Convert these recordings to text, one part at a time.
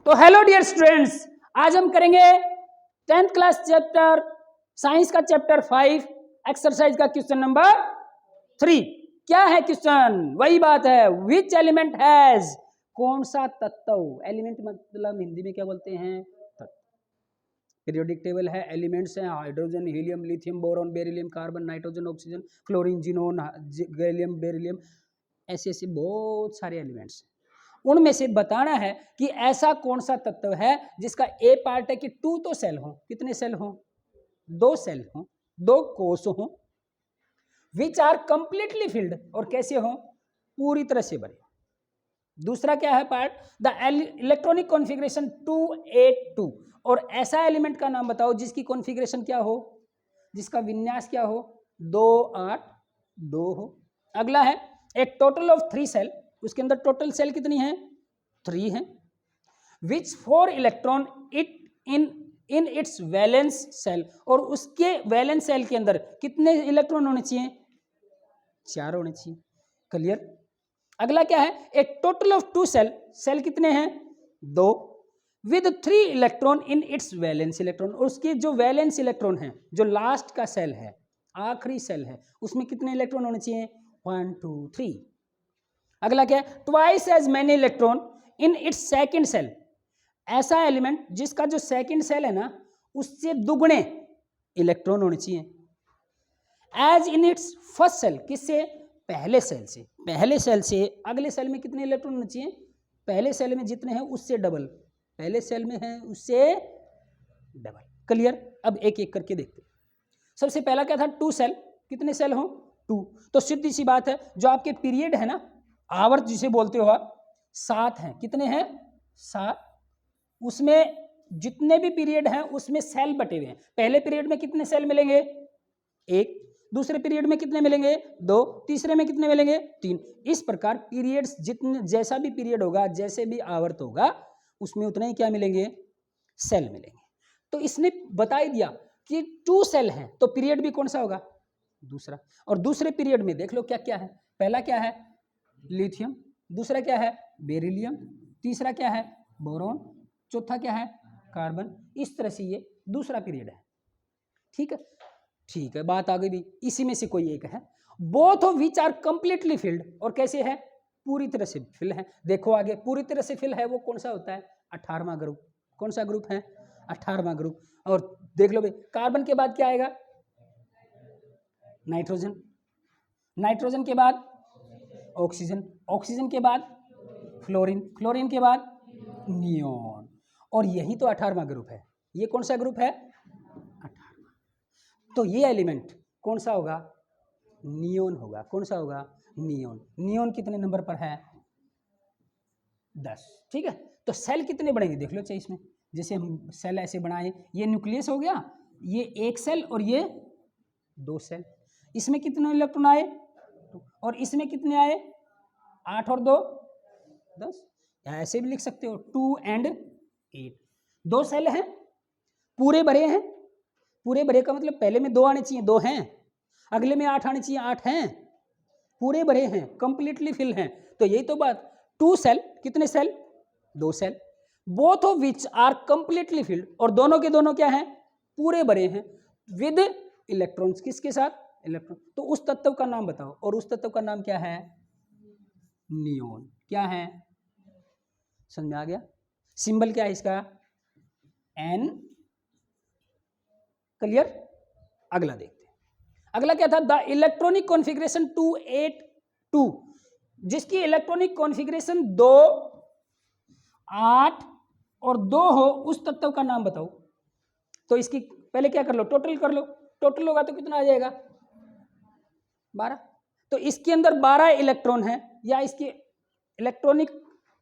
तो hello dear students, आज हम करेंगे 10th क्लास चैप्टर साइंस का चैप्टर 5 एक्सरसाइज का क्वेश्चन नंबर 3। क्या है क्वेश्चन? वही बात है, विच एलिमेंट हैज, कौन सा तत्व, एलिमेंट मतलब हिंदी में क्या बोलते हैं? तत्व। पीरियोडिक टेबल है, एलिमेंट्स हैं hydrogen, helium, lithium, boron, beryllium, carbon, nitrogen, oxygen, chlorine, xenon, gallium, beryllium, ऐसे ऐसे बहुत सारे एलिमेंट्स हैं। उनमें से बताना है कि ऐसा कौन सा तत्व है जिसका ए पार्ट है कि 2 तो सेल हो, कितने सेल हो? 2 सेल हो, 2 कोष हो, विच आर कंप्लीटली फिल्ड, और कैसे हो? पूरी तरह से भरे। दूसरा क्या है पार्ट? द इलेक्ट्रॉनिक कॉन्फ़िगरेशन 282, और ऐसा एलिमेंट का नाम बताओ जिसकी कॉन्फ़िगरेशन क्या हो, जिसका विन्यास क्या हो? 282 हो। अगला है एक टोटल ऑफ 3 सेल, उसके अंदर टोटल सेल कितनी है? 3 है। विच 4 electron it in its valence shell, और उसके वैलेंस सेल के अंदर कितने इलेक्ट्रॉन होने चाहिए? 4 होने चाहिए। क्लियर? अगला क्या है? एक टोटल ऑफ 2 सेल, सेल कितने हैं? 2, with 3 electron in it's valence electron, और उसके जो वैलेंस इलेक्ट्रॉन है, जो लास्ट का सेल है, आखिरी सेल है, उसमें कितने इलेक्ट्रॉन होने चाहिए? 1 2 3। अगला क्या है? Twice as many electron in its second shell, ऐसा एलिमेंट जिसका जो सेकेंड सेल है ना, उससे दुगने इलेक्ट्रॉन होने चाहिए as in its first shell, किससे? पहले सेल से। पहले सेल से अगले सेल में कितने इलेक्ट्रॉन होने चाहिए? पहले सेल में जितने हैं उससे डबल, पहले सेल में है उससे डबल। क्लियर? अब एक एक करके देखते हैं। सबसे पहला क्या था? 2 सेल, कितने सेल हो? 2। तो सीधी सी बात है, जो आपके पीरियड है ना, आवर्त जिसे बोलते हो आप, 7 हैं। कितने हैं? 7। उसमें जितने भी पीरियड हैं उसमें सेल बटे हुए हैं। पहले पीरियड में कितने सेल मिलेंगे? 1। दूसरे पीरियड में कितने मिलेंगे? 2। तीसरे में कितने मिलेंगे? 3। इस प्रकार पीरियड्स जितने, जैसा भी पीरियड होगा, जैसे भी आवर्त होगा, उसमें उतने ही क्या मिलेंगे? सेल मिलेंगे। तो इसने बता ही दिया कि 2 सेल हैं, तो पीरियड भी कौन सा होगा? दूसरा। और दूसरे पीरियड में देख लो क्या क्या है। पहला क्या है? लिथियम। दूसरा क्या है? बेरिलियम। तीसरा क्या है? बोरॉन। चौथा क्या है? कार्बन। इस तरह से ये दूसरा पीरियड है। ठीक है, ठीक है, बात आ गई भी। इसी में से कोई एक है, both of which are completely filled, और कैसे है? पूरी तरह से फिल है। देखो आगे, पूरी तरह से फिल है वो कौन सा होता है? 18वां ग्रुप। कौन सा ग्रुप है? 18वां ग्रुप। और देख लो भाई, कार्बन के बाद क्या आएगा? नाइट्रोजन। नाइट्रोजन के बाद ऑक्सीजन। ऑक्सीजन के बाद फ्लोरीन। फ्लोरीन के बाद नियोन। और यही तो 18वां ग्रुप है। ये कौन सा ग्रुप है? 18वां। तो ये एलिमेंट कौन सा होगा? नियोन होगा। कौन सा होगा? नियोन। नियोन कितने नंबर पर है? 10। ठीक है, तो सेल कितने बनेंगे देख लो। चाहिए इसमें, जैसे हम सेल ऐसे बनाए, ये न्यूक्लियस हो गया, ये एक सेल और ये 2 सेल। इसमें कितने इलेक्ट्रॉन आए? और इसमें कितने आए? 8 और 2 10। या ऐसे भी लिख सकते हो 2 and 8। 2 सेल हैं, पूरे भरे हैं। पूरे भरे का मतलब पहले में 2 आने चाहिए, 2 हैं। अगले में 8 आने चाहिए, 8 हैं। पूरे भरे हैं, कंप्लीटली फिल हैं। तो यही तो बात। 2 सेल, कितने shell? 2 shell. Both of which are completely filled, और दोनों के दोनों क्या हैं? पूरे भरे हैं विद इलेक्ट्रॉन्स। किसके साथ? इलेक्ट्रॉन। तो उस तत्व का नाम बताओ, और उस तत्व का नाम क्या है? नियोन। क्या है? समझ में आ गया? सिंबल क्या है इसका? एन। क्लियर? अगला देखते हैं। अगला क्या था? द इलेक्ट्रॉनिक कॉन्फ़िगरेशन 282, जिसकी इलेक्ट्रॉनिक कॉन्फ़िगरेशन 2 8 और 2 हो, उस तत्व का नाम बताओ। तो इसकी पहले क्या कर लो? टोटल कर लो। टोटल होगा तो कितना आ जाएगा? 12। तो इसके अंदर 12 इलेक्ट्रॉन है, या इसकी इलेक्ट्रॉनिक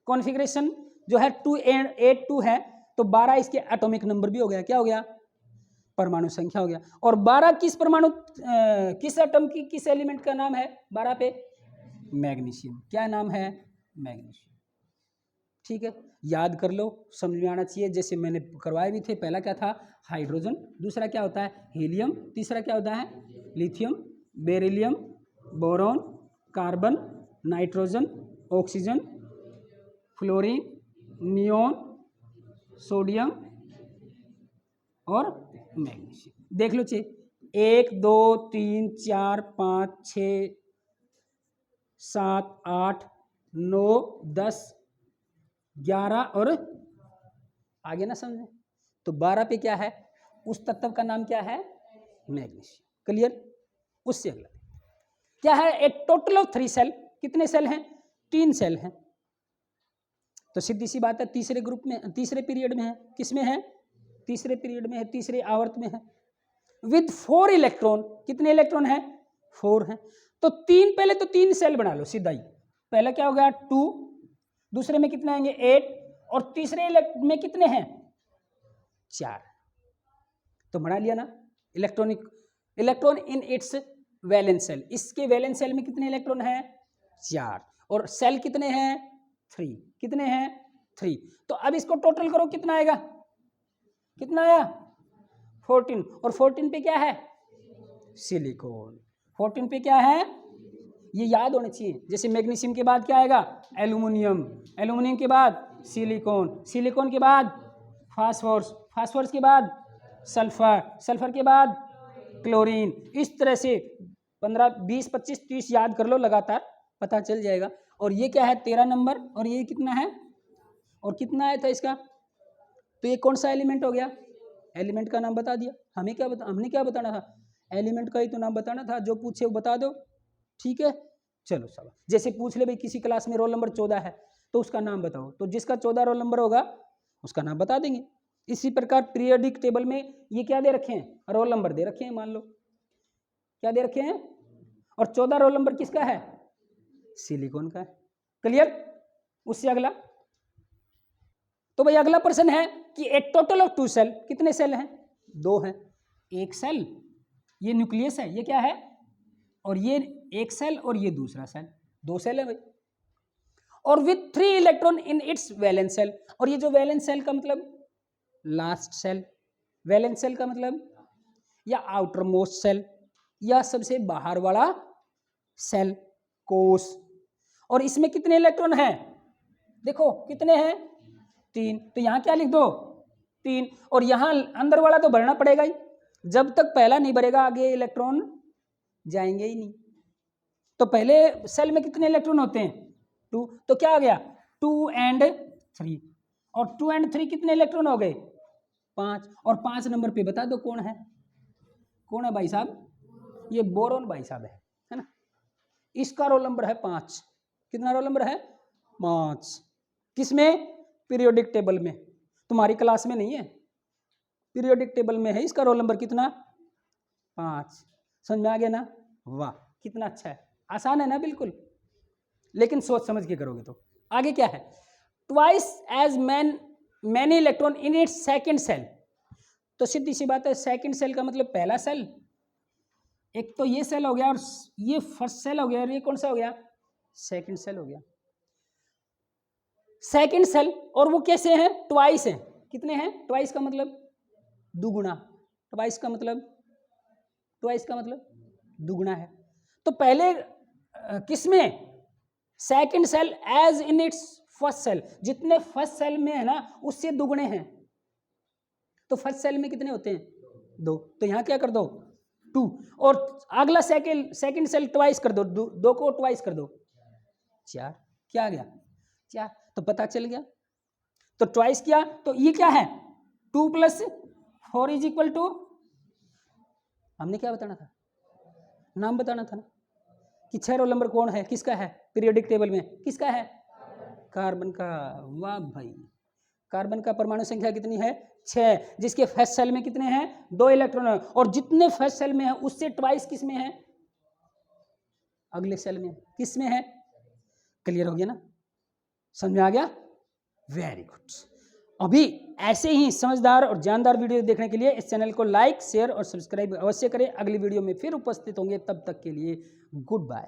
कॉन्फ़िगरेशन जो है 282 है, तो 12 इसके एटॉमिक नंबर भी हो गया। क्या हो गया? परमाणु संख्या हो गया। और 12 किस परमाणु, किस एटम की, किस एलिमेंट का नाम है 12 पे? मैग्नीशियम। क्या नाम है? मैग्नीशियम। ठीक है, याद कर लो, समझ में आना चाहिए। जैसे मैंने करवाए भी थे। पहला क्या था? हाइड्रोजन। दूसरा क्या होता है? हीलियम। तीसरा क्या होता है? Lithium, beryllium, boron, carbon, nitrogen, oxygen, fluorine, neon, sodium और मैग्नीशियम। देख लो चे, 1 2 3 4 5 6 7 8 9 10 11 और आगे ना समझे तो 12 पे क्या है, उस तत्व का नाम क्या है, मैग्नीशियम। क्लियर। उससे अगला क्या है, ए टोटल ऑफ 3 सेल, कितने सेल हैं, 3 सेल हैं। तो सीधी सी बात है, तीसरे ग्रुप में, तीसरे पीरियड में है, किसमें है, तीसरे पीरियड में है, तीसरे आवर्त में है, विद 4 इलेक्ट्रॉन। कितने इलेक्ट्रॉन है, 4 हैं। तो 3, पहले तो 3 सेल बना लो सीधा ही। पहला क्या हो गया 2, दूसरे में कितने आएंगे 8, और तीसरे में कितने हैं 4। तो बना लिया ना। Electron in it's valence shell, इसके वैलेंस सेल में कितने इलेक्ट्रॉन हैं 4, और सेल कितने हैं 3, कितने हैं 3। तो अब इसको टोटल करो, कितना आएगा, कितना आया 14, और 14 पे क्या है सिलिकॉन। 14 पे क्या है, ये याद होना चाहिए। जैसे मैग्नीशियम के बाद क्या आएगा एल्यूमिनियम, एल्यूमिनियम के बाद सिलिकॉन, सिलिकॉन के बाद फास्फोरस, फास्फोरस के बाद सल्फर, सल्फर के बाद क्लोरीन। इस तरह से 15 20 25 30 याद कर लो लगातार, पता चल जाएगा। और ये क्या है 13 नंबर, और ये कितना है, और कितना आया था इसका। तो ये कौन सा एलिमेंट हो गया, एलिमेंट का नाम बता दिया। हमने क्या बताना था, एलिमेंट का ही तो नाम बताना था। जो पूछे वो बता दो, ठीक है। चलो सब, जैसे पूछ ले भाई किसी क्लास में रोल नंबर 14 है तो उसका नाम बताओ, तो जिसका 14 रोल नंबर होगा उसका नाम बता देंगे। इसी प्रकार पीरियोडिक टेबल में ये क्या दे रखे हैं, रोल नंबर दे रखे हैं, मान लो क्या दे रखे हैं, और 14 रोल नंबर किसका है, सिलिकॉन का है। क्लियर। उससे अगला, तो भाई अगला प्रश्न है कि ए टोटल ऑफ 2 सेल, कितने सेल हैं 2 हैं। एक सेल, ये न्यूक्लियस है, ये क्या है, और ये एक सेल, और ये दूसरा सेल, 2 सेल है भाई। और with 3 electron in it's valence shell, और ये जो वैलेंस सेल का मतलब लास्ट सेल, वैलेंस सेल का मतलब या आउटर मोस्ट सेल, या सबसे बाहर वाला सेल, कोष। और इसमें कितने इलेक्ट्रॉन हैं, देखो कितने हैं 3, तो यहां क्या लिख दो 3, और यहां अंदर वाला तो भरना पड़ेगा ही, जब तक पहला नहीं भरेगा आगे इलेक्ट्रॉन जाएंगे ही नहीं। तो पहले सेल में कितने इलेक्ट्रॉन होते हैं 2, तो क्या आ गया 2 and 3, और 2 and 3 कितने इलेक्ट्रॉन हो गए 5, और 5 नंबर पे बता दो कौन है, कौन है भाई साहब, ये बोरोन भाई साहब है ना। इसका रोल नंबर है 5, कितना रोल नंबर है 5, किसमें, पीरियोडिक टेबल में, तुम्हारी क्लास में नहीं है, पीरियोडिक टेबल में है। इसका रोल नंबर कितना 5, समझ में आ गया ना। वाह कितना अच्छा है, आसान है ना बिल्कुल, लेकिन सोच समझ के करोगे तो। आगे क्या है, twice as many electron in its second shell. तो सीधी सी बात है, सेकेंड सेल का मतलब पहला सेल, एक तो ये सेल हो गया, और ये फर्स्ट सेल हो गया, और ये कौन सा हो गया सेकेंड सेल हो गया। सेकेंड सेल, और वो कैसे हैं ट्वाइस हैं, कितने हैं, ट्वाइस का मतलब दुगुना, ट्वाइस का मतलब दुगुना है। तो पहले किसमें, second shell as in its first shell, जितने फर्स्ट सेल में है ना उससे दुगने हैं। तो फर्स्ट सेल में कितने होते हैं 2, तो यहां क्या कर दो 2, और अगला सेकेंड सेल ट्वाइस कर दो, 2 को ट्वाइस कर दो 4, क्या आ गया 4, तो पता चल गया। तो ट्वाइस किया, तो ये क्या है 2 + 4 = हमने क्या बताना था, नाम बताना था ना, कि 6 रोल नंबर कौन है, किसका है पीरियोडिक टेबल में, किसका है कार्बन का। वाह भाई, कार्बन का परमाणु संख्या कितनी है 6, जिसके फर्स्ट सेल में कितने हैं 2 इलेक्ट्रॉन है, और जितने फर्स्ट सेल में है उससे ट्वाइस किस में है, अगले सेल में, किस में है। क्लियर हो गया ना, समझ में आ गया, वेरी गुड। अभी ऐसे ही समझदार और जानदार वीडियो देखने के लिए इस चैनल को लाइक शेयर और सब्सक्राइब अवश्य करें। अगली वीडियो में फिर उपस्थित होंगे, तब तक के लिए गुड बाय।